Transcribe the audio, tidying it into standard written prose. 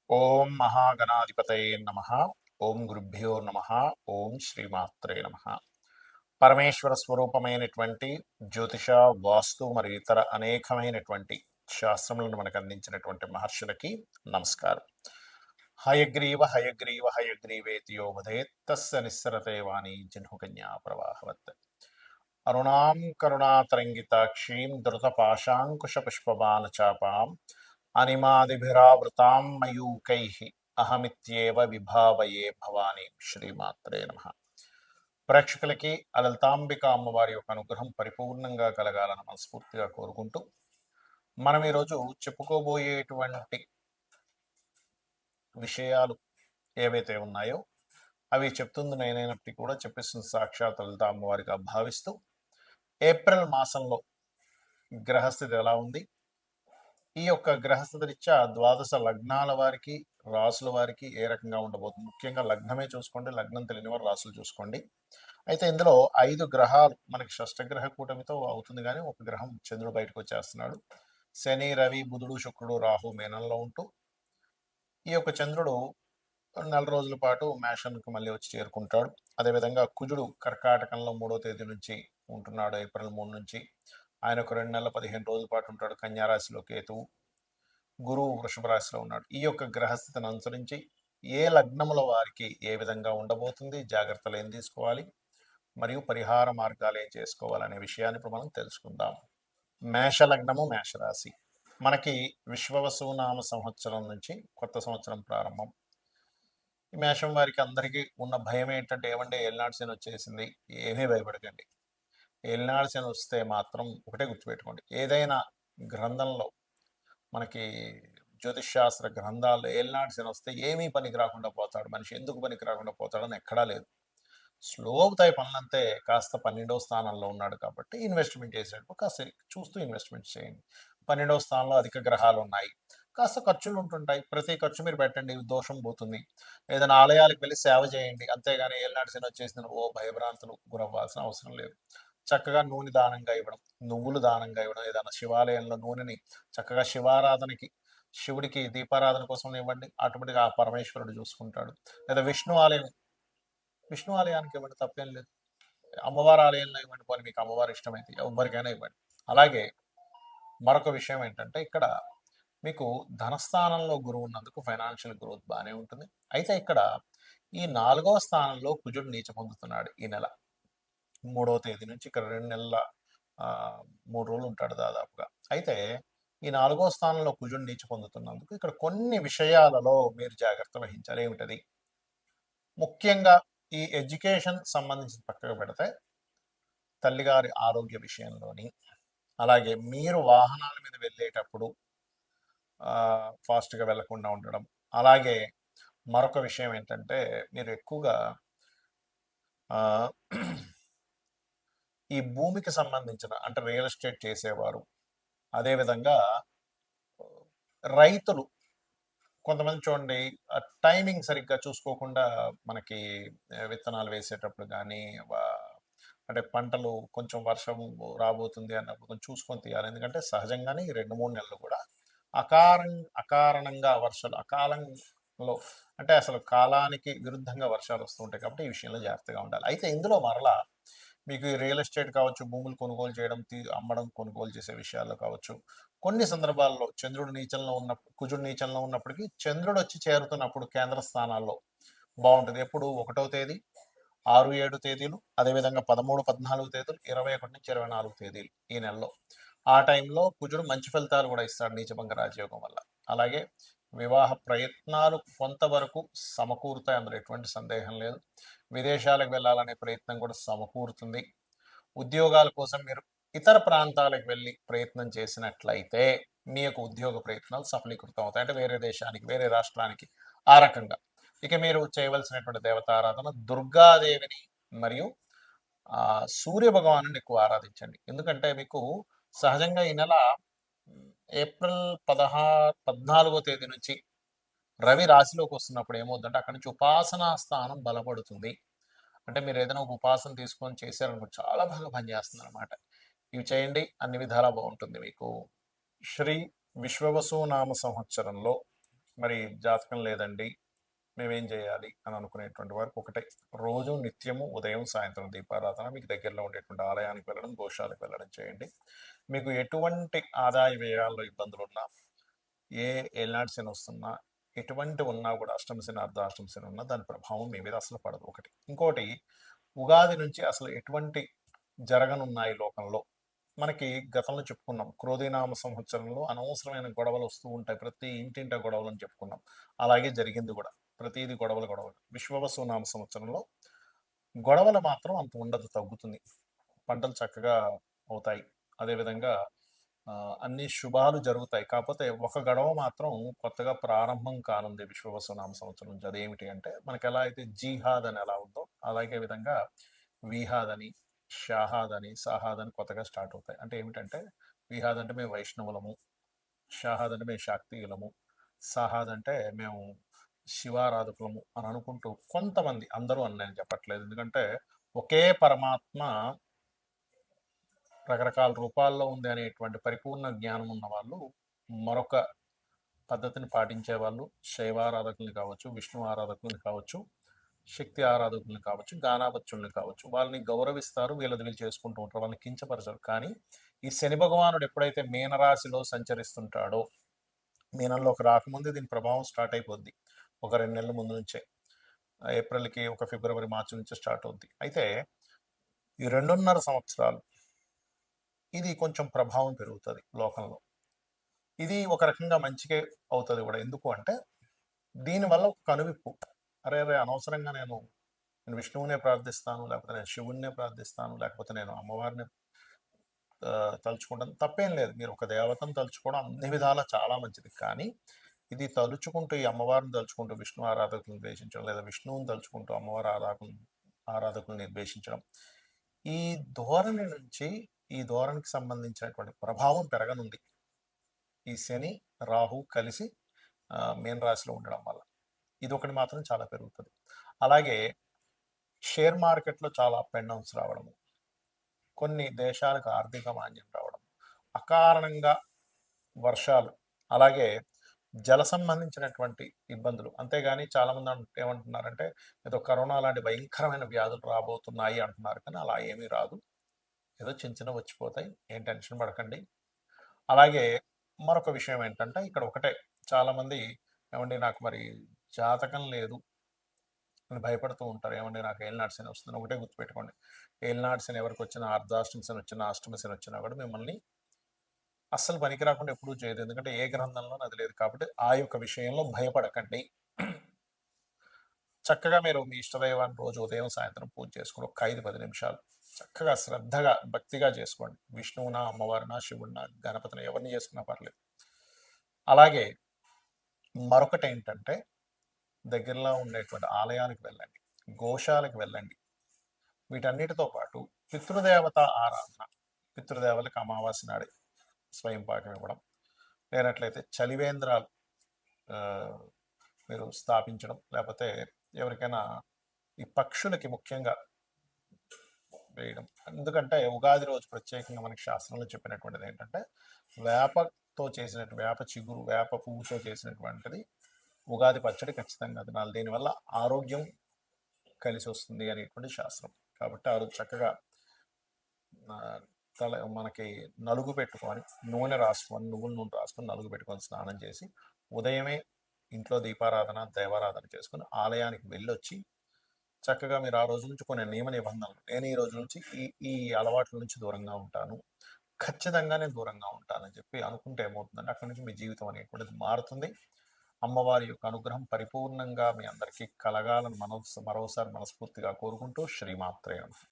ఓం మహాగణాధిపతయే నమ. ఓం గురుభ్యో నమ. ఓం శ్రీమాత్రే నమ. పరమేశ్వర స్వరూపమైనటువంటి జ్యోతిష, వాస్తు మరియు ఇతర అనేకమైనటువంటి శాస్త్రములను మనకు అందించినటువంటి మహర్షులకి నమస్కారం. హయగ్రీవ హయగ్రీవ హయగ్రీవేతియో వదేత్తస్య నిస్సరతే వాణి జహ్నుకన్యా ప్రవాహవత్. అరుణాం కరుణాతరంగితాక్షీం ధృతపాశాంకుశపుష్పబాణచాపాం అనిమాదిభిరావృతాం మయూకైః అహమిత్యేవ విభావయే భవానీ. శ్రీమాత్రే నమ. ప్రేక్షకులకి అలలితాంబిక అమ్మవారి యొక్క అనుగ్రహం పరిపూర్ణంగా కలగాలని మనస్ఫూర్తిగా కోరుకుంటూ మనం ఈరోజు చెప్పుకోబోయేటువంటి విషయాలు ఏవైతే ఉన్నాయో అవి చెప్తుంది నేనైనప్పటికీ కూడా చెప్పిస్తుంది సాక్షాత్ లలిత అమ్మవారిగా భావిస్తూ ఏప్రిల్ మాసంలో గ్రహస్థితి ఎలా ఉంది, ఈ యొక్క గ్రహస్థితి రీత్యా ద్వాదశ లగ్నాల వారికి, రాసుల వారికి ఏ రకంగా ఉండబోతుంది. ముఖ్యంగా లగ్నమే చూసుకోండి, లగ్నం తెలియని వారు రాసులు చూసుకోండి. అయితే ఇందులో 5 గ్రహాలు మనకి షష్టగ్రహ కూటమితో అవుతుంది, కానీ ఒక గ్రహం చంద్రుడు బయటకు వచ్చేస్తున్నాడు. శని, రవి, బుధుడు, శుక్రుడు, రాహు మేనంలో ఉంటూ ఈ యొక్క చంద్రుడు 4 రోజుల పాటు మేషన్కు మళ్ళీ వచ్చి చేరుకుంటాడు. అదేవిధంగా కుజుడు కర్కాటకంలో 3వ తేదీ నుంచి ఉంటున్నాడు, ఏప్రిల్ 3 నుంచి. ఆయన ఒక 2 నెలల 15 రోజుల పాటు ఉంటాడు. కన్యారాశిలో కేతువు, గురువు వృషభ రాశిలో ఉన్నాడు. ఈ యొక్క గ్రహస్థితిని అనుసరించి ఏ లగ్నముల వారికి ఏ విధంగా ఉండబోతుంది, జాగ్రత్తలు ఏం తీసుకోవాలి, మరియు పరిహార మార్గాలు ఏం చేసుకోవాలనే విషయాన్ని ఇప్పుడు మనం తెలుసుకుందాం. మేష లగ్నము, మేషరాశి. మనకి విశ్వవసునామ సంవత్సరం నుంచి కొత్త సంవత్సరం ప్రారంభం. ఈ మేషం వారికి అందరికీ ఉన్న భయం ఏంటంటే, ఏమంటే ఏలినాడు శని వచ్చేసింది. ఏమీ భయపడకండి. ఏలినాడు శని వస్తే మాత్రం ఒకటే గుర్తుపెట్టుకోండి, ఏదైనా గ్రంథంలో మనకి జ్యోతిష్ శాస్త్ర గ్రంథాల్లో ఏలినాడు శని వస్తే ఏమీ పనికి రాకుండా పోతాడు మనిషి, ఎందుకు పనికి రాకుండా పోతాడని ఎక్కడా లేదు. స్లో అవుతాయి పనులంతే. కాస్త 12వ స్థానంలో ఉన్నాడు కాబట్టి ఇన్వెస్ట్మెంట్ చేసేటప్పుడు కాస్త చూస్తూ ఇన్వెస్ట్మెంట్ చేయండి. 12వ స్థానంలో అధిక గ్రహాలు ఉన్నాయి, కాస్త ఖర్చులు ఉంటుంటాయి. ప్రతి ఖర్చు మీరు పెట్టండి, దోషం పోతుంది. ఏదైనా ఆలయాలకు వెళ్ళి సేవ చేయండి, అంతేగాని ఏలినాడు శని వచ్చేసిన ఓ భయభ్రాంతులు గురవ్వాల్సిన అవసరం లేదు. చక్కగా నూనె దానంగా ఇవ్వడం, నువ్వులు దానంగా ఇవ్వడం, ఏదైనా శివాలయంలో నూనెని చక్కగా శివారాధనకి, శివుడికి దీపారాధన కోసం ఇవ్వండి. ఆటోమేటిక్గా ఆ పరమేశ్వరుడు చూసుకుంటాడు. లేదా విష్ణు ఆలయానికి ఇవ్వండి, తప్పేం లేదు. అమ్మవారి ఆలయంలో ఇవ్వండి, పోనీ మీకు అమ్మవారి ఇష్టమైతే ఎవరికైనా ఇవ్వండి. అలాగే మరొక విషయం ఏంటంటే, ఇక్కడ మీకు ధనస్థానంలో గురువు ఉన్నందుకు ఫైనాన్షియల్ గ్రోత్ బాగానే ఉంటుంది. అయితే ఇక్కడ ఈ 4వ స్థానంలో కుజుడు నీచ పొందుతున్నాడు ఈ నెల 3వ తేదీ నుంచి. ఇక్కడ 2 నెలల 3 రోజులు ఉంటాడు దాదాపుగా. అయితే ఈ 4వ స్థానంలో కుజుడు నీచ పొందుతున్నందుకు ఇక్కడ కొన్ని విషయాలలో మీరు జాగ్రత్త వహించాలి. ఏమిటది? ముఖ్యంగా ఈ ఎడ్యుకేషన్ సంబంధించి పక్కకు పెడితే, తల్లిగారి ఆరోగ్య విషయంలోని, అలాగే మీరు వాహనాల మీద వెళ్ళేటప్పుడు ఫాస్ట్గా వెళ్లకుండా ఉండడం. అలాగే మరొక విషయం ఏంటంటే, మీరు ఎక్కువగా ఈ భూమికి సంబంధించిన అంటే రియల్ ఎస్టేట్ చేసేవారు, అదేవిధంగా రైతులు కొంతమంది చూడండి, టైమింగ్ సరిగ్గా చూసుకోకుండా మనకి విత్తనాలు వేసేటప్పుడు కానీ, అంటే పంటలు కొంచెం వర్షం రాబోతుంది అన్నప్పుడు కొంచెం చూసుకొని తీయాలి. ఎందుకంటే సహజంగానే ఈ 2-3 నెలలు కూడా అకారణంగా వర్షాలు, అకాలంలో అంటే అసలు కాలానికి విరుద్ధంగా వర్షాలు వస్తుంటాయి. కాబట్టి ఈ విషయంలో జాగ్రత్తగా ఉండాలి. అయితే ఇందులో మరలా మీకు ఈ రియల్ ఎస్టేట్ కావచ్చు, భూములు కొనుగోలు చేయడం, అమ్మడం, కొనుగోలు చేసే విషయాల్లో కావచ్చు, కొన్ని సందర్భాల్లో చంద్రుడు నీచంలో ఉన్నప్పుడు, కుజుడు నీచంలో ఉన్నప్పటికీ చంద్రుడు వచ్చి చేరుతున్నప్పుడు కేంద్ర స్థానాల్లో బాగుంటుంది. ఎప్పుడు 1వ తేదీ, 6-7 తేదీలు, అదేవిధంగా 13-14 తేదీలు, 21 నుంచి 24 తేదీలు ఈ నెలలో. ఆ టైంలో కుజుడు మంచి ఫలితాలు కూడా ఇస్తాడు నీచభంగ రాజయోగం వల్ల. అలాగే వివాహ ప్రయత్నాలు కొంతవరకు సమకూరుతాయి, అందులో ఎటువంటి సందేహం లేదు. విదేశాలకు వెళ్ళాలనే ప్రయత్నం కూడా సమకూరుతుంది. ఉద్యోగాల కోసం మీరు ఇతర ప్రాంతాలకు వెళ్ళి ప్రయత్నం చేసినట్లయితే మీ యొక్క ఉద్యోగ ప్రయత్నాలు సఫలీకృతం అవుతాయి. అంటే వేరే దేశానికి, వేరే రాష్ట్రానికి, ఆ రకంగా. ఇక మీరు చేయవలసినటువంటి దేవతారాధన దుర్గాదేవిని మరియు సూర్య భగవాను ఎక్కువ ఆరాధించండి. ఎందుకంటే మీకు సహజంగా ఈ నెల ఏప్రిల్ 14వ తేదీ నుంచి రవి రాశిలోకి వస్తున్నప్పుడు ఏమవుతుందంటే, అక్కడి నుంచి ఉపాసనా స్థానం బలపడుతుంది. అంటే మీరు ఏదైనా ఒక ఉపాసన తీసుకొని చేశారనుకో, చాలా బాగా పనిచేస్తుంది అనమాట. ఇవి చేయండి, అన్ని విధాలా బాగుంటుంది మీకు. శ్రీ విశ్వవసు నామ సంవత్సరంలో మరి జాతకం లేదండి, మేమేం చేయాలి అని అనుకునేటువంటి వారికి ఒకటే, రోజు నిత్యము ఉదయం సాయంత్రం దీపారాధన, మీకు దగ్గరలో ఉండేటువంటి ఆలయానికి వెళ్ళడం, గోశాలకు వెళ్ళడం చేయండి. మీకు ఎటువంటి ఆదాయ వ్యయాల్లో ఇబ్బందులున్నా, ఏ ఏలినాటి శని వస్తున్నా, ఎటువంటి ఉన్నా కూడా, అష్టమ శని అర్ధాష్టమ శని ఉన్నా దాని ప్రభావం మీ మీద అసలు పడదు. ఒకటి. ఇంకోటి, ఉగాది నుంచి అసలు ఎటువంటి జరగనున్నాయి లోకంలో. మనకి గతంలో చెప్పుకున్నాం, క్రోధినామ సంవత్సరంలో అనవసరమైన గొడవలు వస్తూ ఉంటాయి, ప్రతి ఇంటింట గొడవలు అని చెప్పుకున్నాం. అలాగే జరిగింది కూడా, ప్రతిదీ గొడవలు గొడవలు. విశ్వవసునామ సంవత్సరంలో గొడవలు మాత్రం అంత ఉండదు, తగ్గుతుంది, పంటలు చక్కగా అవుతాయి. అదేవిధంగా అన్ని శుభాలు జరుగుతాయి. కాకపోతే ఒక గొడవ మాత్రం కొత్తగా ప్రారంభం కానుంది విశ్వవసునామ సంవత్సరం నుంచి. అదేమిటి అంటే, మనకి ఎలా అయితే జీహాద్ అని ఎలా ఉందో అలాగే విధంగా విహాద్ అని, షాహాద్ అని, సాహాద్ అని కొత్తగా స్టార్ట్ అవుతాయి. అంటే ఏమిటంటే, విహాద్ అంటే మేము వైష్ణవులము, షాహాద్ అంటే మేము శాక్తీయులము, సాహాద్ అంటే మేము శివారాధకులము అని అనుకుంటూ కొంతమంది, అందరూ అని నేను చెప్పట్లేదు, ఎందుకంటే ఒకే పరమాత్మ రకరకాల రూపాల్లో ఉంది అనేటువంటి పరిపూర్ణ జ్ఞానం ఉన్న వాళ్ళు మరొక పద్ధతిని పాటించే వాళ్ళు, శైవారాధకుల్ని కావచ్చు, విష్ణు ఆరాధకుల్ని కావచ్చు, శక్తి ఆరాధకుల్ని కావచ్చు, గానాపత్యుల్ని కావచ్చు, వాళ్ళని గౌరవిస్తారు, వీళ్ళది వీళ్ళు చేసుకుంటూ ఉంటారు, వాళ్ళని కించపరచరు. కానీ ఈ శని భగవానుడు ఎప్పుడైతే మీనరాశిలో సంచరిస్తుంటాడో, మీనంలోకి రాకముందే దీని ప్రభావం స్టార్ట్ అయిపోద్ది, ఒక 2 నెలల ముందు నుంచే, ఏప్రిల్కి, ఒక ఫిబ్రవరి మార్చి నుంచి స్టార్ట్ అవుద్ది. అయితే ఈ 2.5 సంవత్సరాలు ఇది కొంచెం ప్రభావం పెరుగుతుంది లోకంలో. ఇది ఒక రకంగా మంచిగా అవుతుంది కూడా. ఎందుకు అంటే, దీనివల్ల ఒక కనువిప్పు, అరే అరే అనవసరంగా నేను విష్ణువునే ప్రార్థిస్తాను, లేకపోతే నేను శివుణ్ణే ప్రార్థిస్తాను, లేకపోతే నేను అమ్మవారిని తలుచుకుంటాను, తప్పేం లేదు. మీరు ఒక దేవతను తలుచుకోవడం అన్ని విధాలా చాలా మంచిది. కానీ ఇది తలుచుకుంటూ, ఈ అమ్మవారిని తలుచుకుంటూ విష్ణు ఆరాధకులను ద్వేషించడం, లేదా విష్ణువుని తలుచుకుంటూ అమ్మవారి ఆరాధకులను ద్వేషించడం, ఈ ధోరణి నుంచి, ఈ ధోరణికి సంబంధించినటువంటి ప్రభావం పెరగనుంది ఈ శని రాహు కలిసి మీన రాశిలో ఉండడం వల్ల. ఇది ఒకటి మాత్రం చాలా పెరుగుతుంది. అలాగే షేర్ మార్కెట్లో చాలా అప్ అండ్ డౌన్స్ రావడము, కొన్ని దేశాలకు ఆర్థిక మాంద్యం రావడం, అకారణంగా వర్షాలు, అలాగే జల సంబంధించినటువంటి ఇబ్బందులు. అంతేగాని చాలామంది ఏమంటున్నారంటే, ఏదో కరోనా లాంటి భయంకరమైన వ్యాధులు రాబోతున్నాయి అంటున్నారు, కానీ అలా ఏమీ రాదు, ఏదో చిన్న చిన్న వచ్చిపోతాయి, ఏం టెన్షన్ పడకండి. అలాగే మరొక విషయం ఏంటంటే, ఇక్కడ ఒకటే, చాలామంది ఏమండి నాకు మరి జాతకం లేదు అని భయపడుతూ ఉంటారు. ఏమండి నాకు ఏలినాటి శని వస్తుంది. ఒకటే గుర్తుపెట్టుకోండి, ఏలినాటి శని ఎవరికి వచ్చినా, అర్ధాష్టమ శని వచ్చినా, అష్టమ శని వచ్చినా కూడా మిమ్మల్ని అస్సలు పనికి రాకుండా ఎప్పుడూ చేయదు. ఎందుకంటే ఏ గ్రంథంలో అది లేదు. కాబట్టి ఆ యొక్క విషయంలో భయపడకండి. చక్కగా మీరు మీ ఇష్టదైవాన్ని రోజు ఉదయం సాయంత్రం పూజ చేసుకుని ఒక 5-10 నిమిషాలు చక్కగా శ్రద్ధగా భక్తిగా చేసుకోండి. విష్ణువునా, అమ్మవారినా, శివుడినా, గణపతిని, ఎవరిని చేసుకున్నా పర్లేదు. అలాగే మరొకటి ఏంటంటే, దగ్గరలో ఉండేటువంటి ఆలయాలకు వెళ్ళండి, గోశాలకు వెళ్ళండి. వీటన్నిటితో పాటు పితృదేవత ఆరాధన, పితృదేవతలకు అమావాస్య నాడే స్వయం పాకం ఇవ్వడం, లేనట్లయితే చలివేంద్రాలు మీరు స్థాపించడం, లేకపోతే ఎవరికైనా ఈ పక్షులకి ముఖ్యంగా వేయడం. ఎందుకంటే ఉగాది రోజు ప్రత్యేకంగా మనకి శాస్త్రంలో చెప్పినటువంటిది ఏంటంటే, వేపతో చేసినట్టు, వేప చిగురు, వేప పువ్వుతో చేసినటువంటిది ఉగాది పచ్చడి ఖచ్చితంగా తినాలి. దీనివల్ల ఆరోగ్యం కలిసి వస్తుంది అనేటువంటి శాస్త్రం. కాబట్టి ఆ రోజు చక్కగా మనకి నలుగు పెట్టుకొని, నూనె రాసుకొని, నువ్వుల నూనె రాసుకొని నలుగు పెట్టుకొని స్నానం చేసి, ఉదయమే ఇంట్లో దీపారాధన, దేవారాధన చేసుకుని ఆలయానికి వెళ్ళొచ్చి, చక్కగా మీరు ఆ రోజు నుంచి కొన్ని నియమ నిబంధనలు, నేను ఈ రోజు నుంచి ఈ అలవాట్ల నుంచి దూరంగా ఉంటాను, ఖచ్చితంగా నేను దూరంగా ఉంటానని చెప్పి అనుకుంటే ఏమవుతుందంటే, అక్కడి నుంచి మీ జీవితం అనేటువంటిది మారుతుంది. అమ్మవారి యొక్క అనుగ్రహం పరిపూర్ణంగా మీ అందరికీ కలగాలని మరోసారి మనస్ఫూర్తిగా కోరుకుంటూ, శ్రీమాత్రే నమః.